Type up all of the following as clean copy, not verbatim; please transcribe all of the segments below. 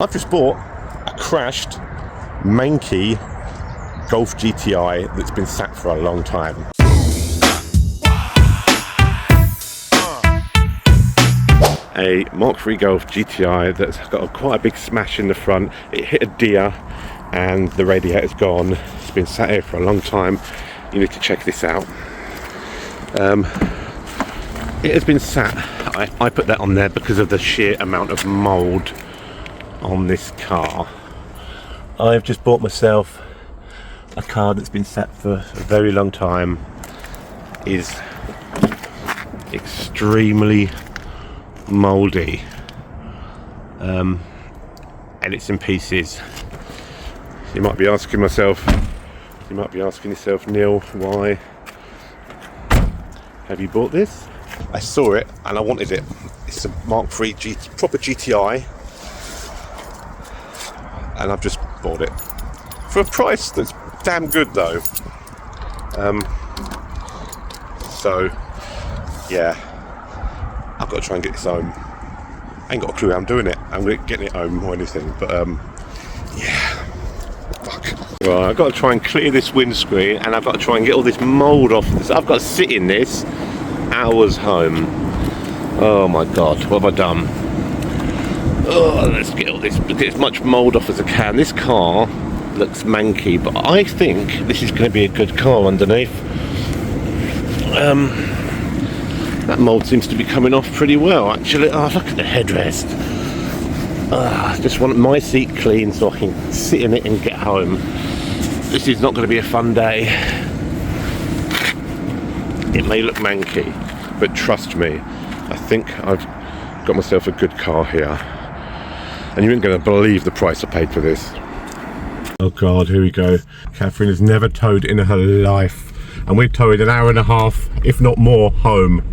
I've just bought a crashed MK3 Golf GTI that's been sat for a long time. A MK3 Golf GTI that's got quite a big smash in the front. It hit a deer and the radiator's gone. It's been sat here for a long time. You need to check this out. It has been sat. I put that on there because of the sheer amount of mould on this car. I've just bought myself a car that's been sat for a very long time, is extremely mouldy, and it's in pieces. You might be asking yourself, Neil, why have you bought this? I saw it and I wanted it. It's a MK3 proper GTI, and I've just bought it for a price that's damn good though. So yeah, I've got to try and get this home. I ain't got a clue how I'm doing it. I'm getting it home or anything, but yeah, fuck. Well, I've got to try and clear this windscreen, and I've got to try and get all this mould off this. I've got to sit in this hours home. Oh my god, what have I done? Oh, let's get all this, get as much mould off as I can. This car looks manky, but I think this is going to be a good car underneath. That mould seems to be coming off pretty well, actually. Oh, look at the headrest. I just want my seat clean so I can sit in it and get home. This is not going to be a fun day. It may look manky, but trust me, I think I've got myself a good car here. And you ain't going to believe the price I paid for this. Oh god, here we go. Catherine has never towed in her life, and we've towed an hour and a half, if not more, home.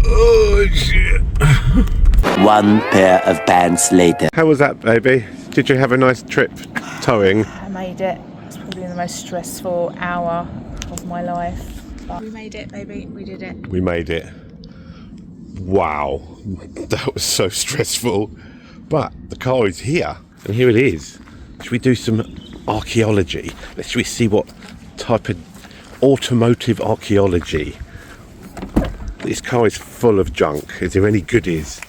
Oh shit. One pair of pants later. How was that, baby? Did you have a nice trip towing? I made it. It's probably the most stressful hour of my life. But we made it, baby. We did it. We made it. Wow. That was so stressful. But the car is here, and here it is. Should we do some archaeology? Should we see what type of automotive archaeology? This car is full of junk. Is there any goodies?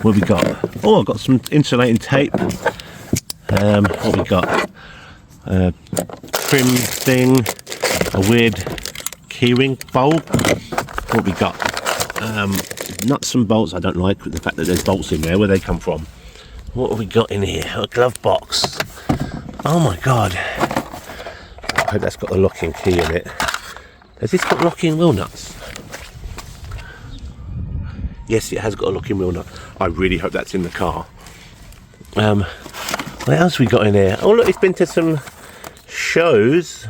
What have we got? Oh, I've got some insulating tape. What we got? Trim thing, a weird keyring bulb. What we got? Nuts and bolts. I don't like the fact that there's bolts in there. Where they come from? What have we got in here? A glove box. Oh my god. I hope that's got the locking key in it. Has this got locking wheel nuts? Yes, it has got a locking wheel nut. I really hope that's in the car. What else we got in here? Oh look, it's been to some shows.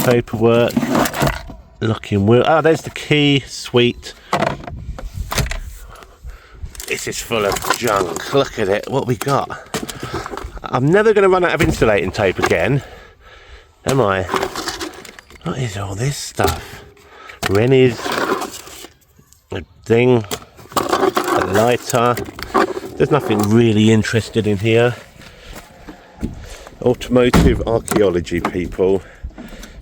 Paperwork. Locking wheel. Oh, there's the key. Sweet. This is full of junk. Look at it. What we got? I'm never going to run out of insulating tape again, am I? What is all this stuff? Rennie's. A thing. A lighter. There's nothing really interested in here. Automotive archaeology, people.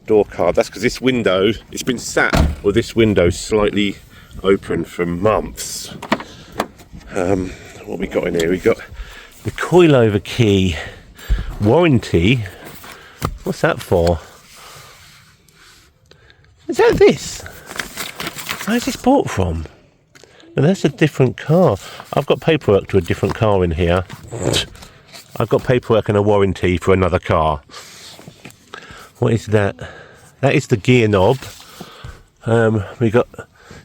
Door card. That's because this window, it's been sat with this window slightly open for months. What we got in here? We got the coilover key warranty. What's that for? Is that this? Where's this bought from? No, that's a different car. I've got paperwork to a different car in here. I've got paperwork and a warranty for another car. What is that? That is the gear knob. We got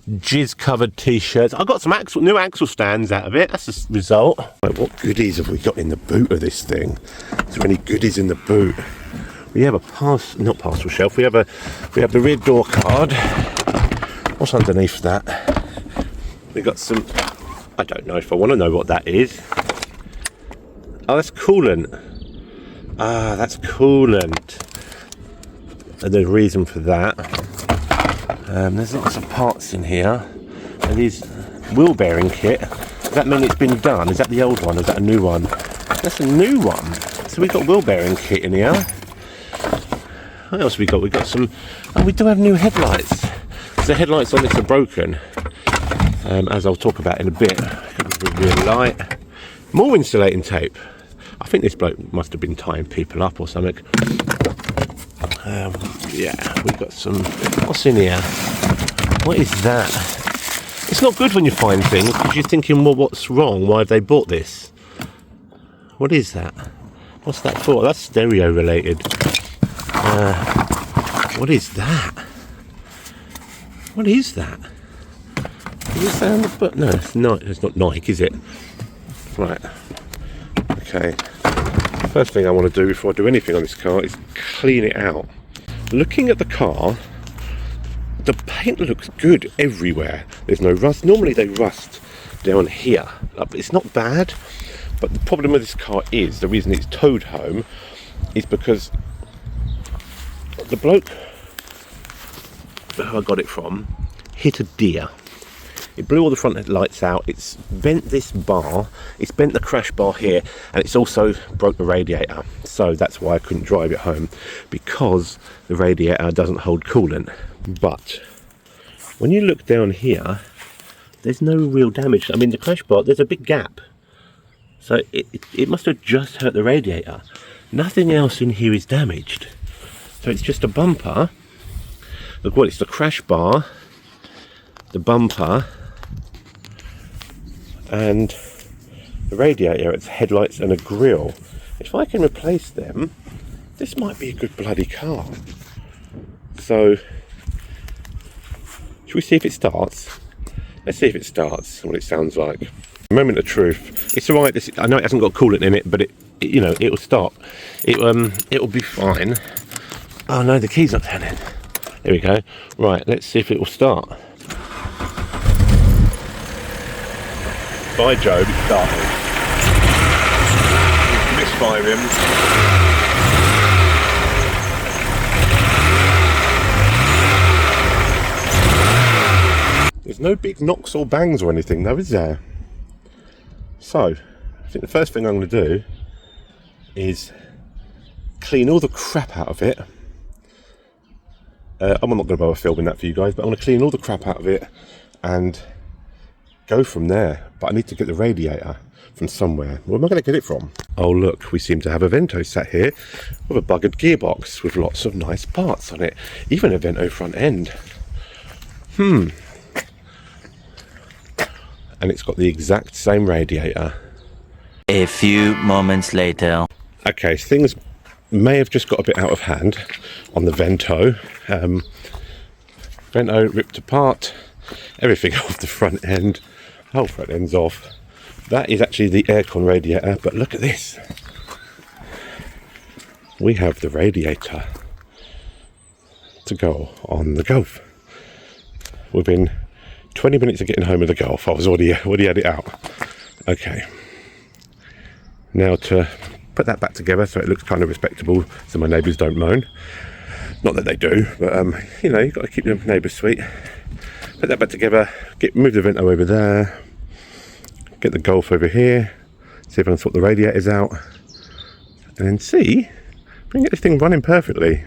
jizz covered t-shirts. I got some new axle stands out of it. That's the result. Right, what goodies have we got in the boot of this thing? Is there any goodies in the boot? We have a not parcel shelf. We have the rear door card. What's underneath that? We got some. I don't know if I want to know what that is. Oh, that's coolant. Ah, that's coolant. And the reason for that, there's lots of parts in here. It is wheel bearing kit. Does that mean it's been done? Is that the old one? Is that a new one? That's a new one. So we've got wheel bearing kit in here. What else we got? We've got some... Oh, we do have new headlights. So the headlights on this are broken. As I'll talk about in a bit. Rear light. More insulating tape. I think this bloke must have been tying people up or something. Yeah, we've got some... What's in here? What is that? It's not good when you find things because you're thinking, well, what's wrong? Why have they bought this? What is that? What's that for? That's stereo related. What is that? What is that? Is it sound? But no, it's not Nike, is it? Right. Okay. First thing I want to do before I do anything on this car is clean it out. Looking at the car, the paint looks good everywhere. There's no rust. Normally they rust down here. It's not bad, but the problem with this car is, the reason it's towed home is because the bloke who I got it from hit a deer. It blew all the front lights out, it's bent this bar, it's bent the crash bar here, and it's also broke the radiator. So that's why I couldn't drive it home, because the radiator doesn't hold coolant. But when you look down here, there's no real damage. I mean, the crash bar, there's a big gap. So it must have just hurt the radiator. Nothing else in here is damaged. So it's just a bumper. Look what, it's the crash bar, the bumper, and the radiator, its headlights and a grille. If I can replace them, this might be a good bloody car. So, should we see if it starts? Let's see if it starts, what it sounds like. Moment of truth. It's alright, I know it hasn't got coolant in it, but you know, it'll start. It'll be fine. Oh no, the key's not turning. There we go. Right, let's see if it will start. By Jove, it's starting. Misfire him. There's no big knocks or bangs or anything though, is there? So, I think the first thing I'm going to do is clean all the crap out of it. I'm not going to bother filming that for you guys, but I'm going to clean all the crap out of it and go from there. But I need to get the radiator from somewhere. Where am I going to get it from? Oh look, we seem to have a Vento sat here with a buggered gearbox with lots of nice parts on it. Even a Vento front end. And it's got the exact same radiator. A few moments later. Okay, so things may have just got a bit out of hand on the Vento. Vento ripped apart, everything off the front end. Whole front end's off. That is actually the aircon radiator, but look at this. We have the radiator to go on the Golf. Within 20 minutes of getting home with the Golf, I was already had it out. Okay. Now to put that back together so it looks kind of respectable, so my neighbours don't moan. Not that they do, but you know, you've got to keep your neighbours sweet. Put that back together, move the Vento over there, get the Golf over here, see if I can sort the radiators out, and then see if we can get this thing running perfectly.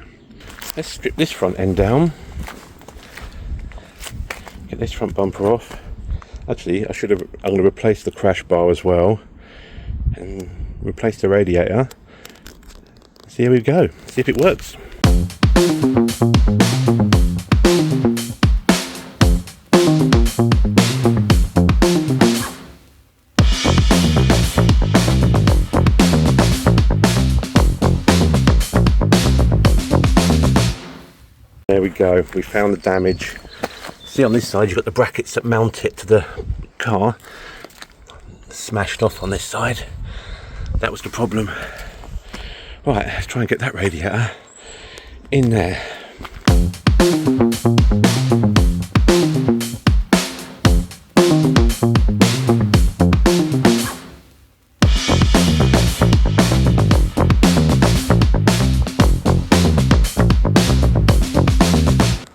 Let's strip this front end down, get this front bumper off. Actually, I'm going to replace the crash bar as well, and replace the radiator. See how we go, see if it works. There we go, we found the damage. See, on this side you've got the brackets that mount it to the car. Smashed off on this side. That was the problem. Right, let's try and get that radiator in there.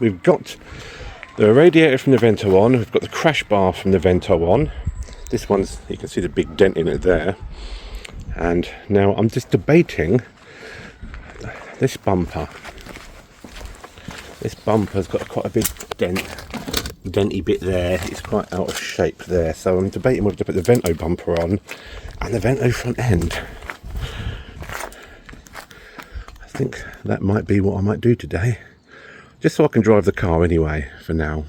We've got The radiator from the Vento on, we've got the crash bar from the Vento on. This one's, you can see the big dent in it there. And now I'm just debating this bumper. This bumper's got quite a big denty bit there. It's quite out of shape there. So I'm debating whether to put the Vento bumper on and the Vento front end. I think that might be what I might do today. Just so I can drive the car anyway, for now.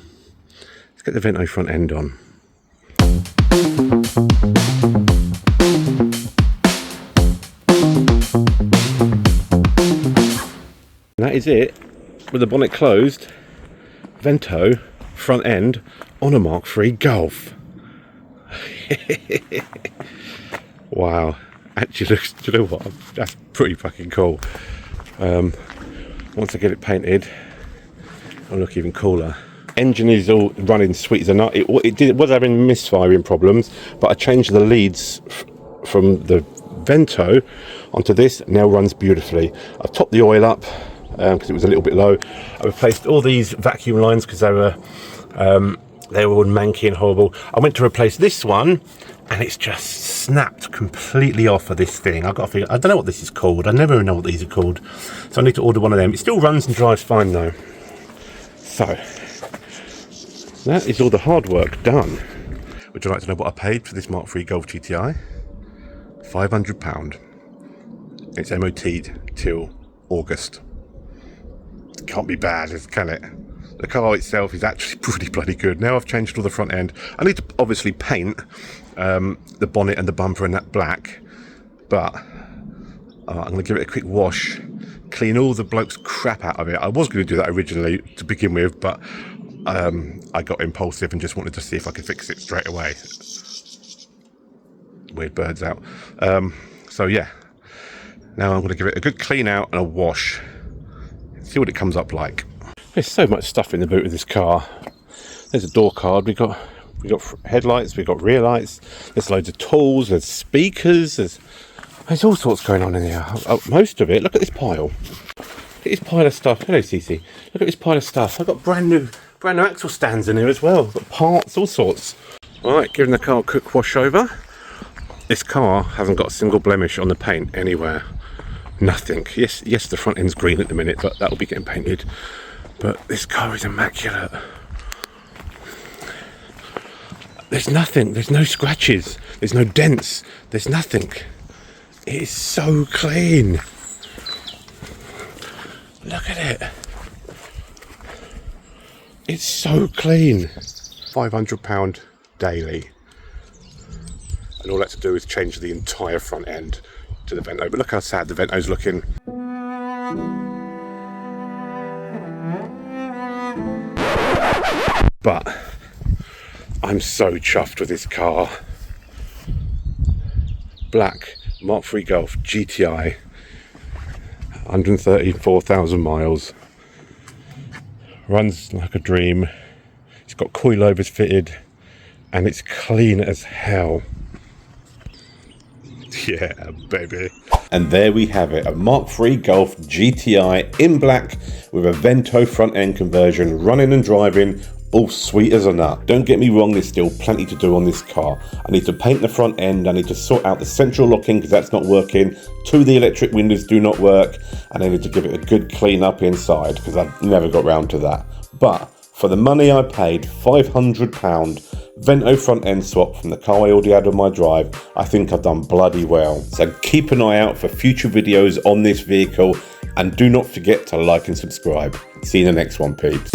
Let's get the Vento front end on. And that is it, with the bonnet closed, Vento front end on a Mark III Golf. Wow, actually looks, do you know what, that's pretty fucking cool. Once I get it painted, it'll look even cooler. Engine is all running sweet as a nut. It was having misfiring problems, but I changed the leads from the Vento onto this. Now runs beautifully. I've topped the oil up because it was a little bit low. I replaced all these vacuum lines because they were all manky and horrible. I went to replace this one and it's just snapped completely off of this thing. I've got to figure, I don't know what this is called. I never know what these are called, so I need to order one of them. It still runs and drives fine though. So that is all the hard work done. Would you like to know what I paid for this Mark III Golf GTI? £500. It's MOT'd till August. Can't be bad, can it? The car itself is actually pretty bloody good. Now I've changed all the front end. I need to obviously paint the bonnet and the bumper in that black, but I'm going to give it a quick wash, clean all the bloke's crap out of it. I was going to do that originally to begin with, but I got impulsive and just wanted to see if I could fix it straight away. Weird birds out. So yeah, now I'm going to give it a good clean out and a wash. See what it comes up like. There's so much stuff in the boot of this car. There's a door card. We got headlights. We got rear lights. There's loads of tools. There's speakers. There's all sorts going on in here. Most of it. Look at this pile. Look at this pile of stuff. Hello, Cece. Look at this pile of stuff. I've got brand new axle stands in here as well. I've got parts, all sorts. All right, giving the car a quick wash over. This car hasn't got a single blemish on the paint anywhere. Nothing. Yes, the front end's green at the minute, but that'll be getting painted. But this car is immaculate. There's nothing. There's no scratches. There's no dents. There's nothing. It is so clean. Look at it. It's so clean. £500 daily. And all that's to do is change the entire front end to the Vento. But look how sad the Vento's looking. But I'm so chuffed with this car. Black Mark III Golf GTI, 134,000 miles. Runs like a dream. It's got coilovers fitted and it's clean as hell. Yeah, baby. And there we have it, a Mark III Golf GTI in black with a Vento front end conversion, running and driving, all sweet as a nut. Don't get me wrong, there's still plenty to do on this car. I need to paint the front end, I need to sort out the central locking because that's not working, 2 of the electric windows do not work, and I need to give it a good clean up inside because I've never got round to that. But for the money I paid, £500, Vento front end swap from the car I already had on my drive, I think I've done bloody well. So keep an eye out for future videos on this vehicle and do not forget to like and subscribe. See you in the next one, peeps.